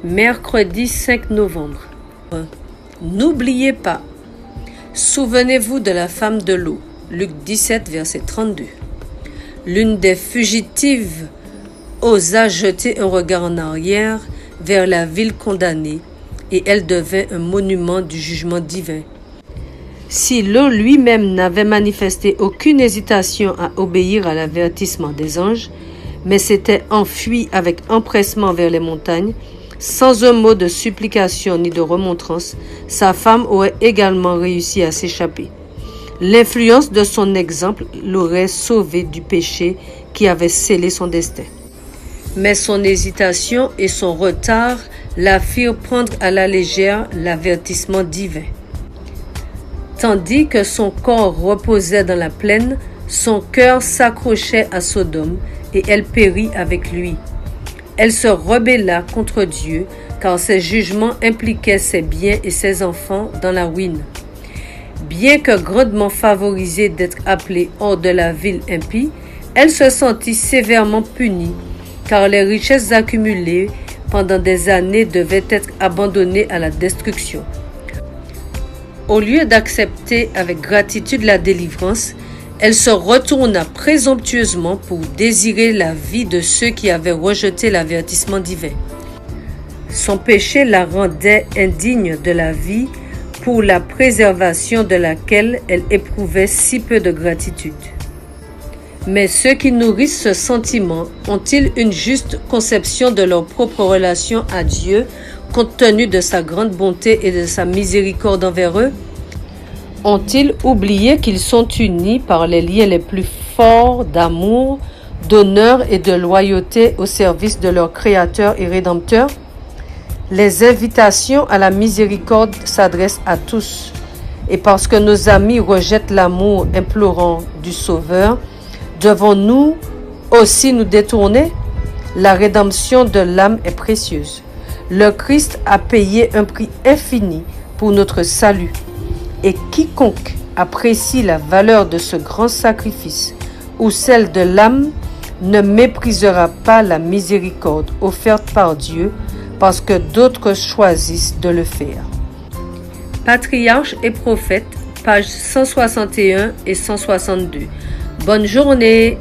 Mercredi 5 novembre. N'oubliez pas. Souvenez-vous de la femme de l'eau. Luc 17, verset 32. L'une des fugitives osa jeter un regard en arrière vers la ville condamnée et elle devint un monument du jugement divin. Si Lot lui-même n'avait manifesté aucune hésitation à obéir à l'avertissement des anges, mais s'était enfui avec empressement vers les montagnes, sans un mot de supplication ni de remontrance, sa femme aurait également réussi à s'échapper. L'influence de son exemple l'aurait sauvée du péché qui avait scellé son destin. Mais son hésitation et son retard la firent prendre à la légère l'avertissement divin. Tandis que son corps reposait dans la plaine, son cœur s'accrochait à Sodome et elle périt avec lui. Elle se rebella contre Dieu, car ses jugements impliquaient ses biens et ses enfants dans la ruine. Bien que grandement favorisée d'être appelée hors de la ville impie, elle se sentit sévèrement punie, car les richesses accumulées pendant des années devaient être abandonnées à la destruction. Au lieu d'accepter avec gratitude la délivrance, elle se retourna présomptueusement pour désirer la vie de ceux qui avaient rejeté l'avertissement divin. Son péché la rendait indigne de la vie pour la préservation de laquelle elle éprouvait si peu de gratitude. Mais ceux qui nourrissent ce sentiment ont-ils une juste conception de leur propre relation à Dieu compte tenu de sa grande bonté et de sa miséricorde envers eux? Ont-ils oublié qu'ils sont unis par les liens les plus forts d'amour, d'honneur et de loyauté au service de leur Créateur et Rédempteur? Les invitations à la miséricorde s'adressent à tous. Et parce que nos amis rejettent l'amour implorant du Sauveur, devons-nous aussi nous détourner? La rédemption de l'âme est précieuse. Le Christ a payé un prix infini pour notre salut. Et quiconque apprécie la valeur de ce grand sacrifice ou celle de l'âme ne méprisera pas la miséricorde offerte par Dieu parce que d'autres choisissent de le faire. Patriarches et prophètes, pages 161 et 162. Bonne journée!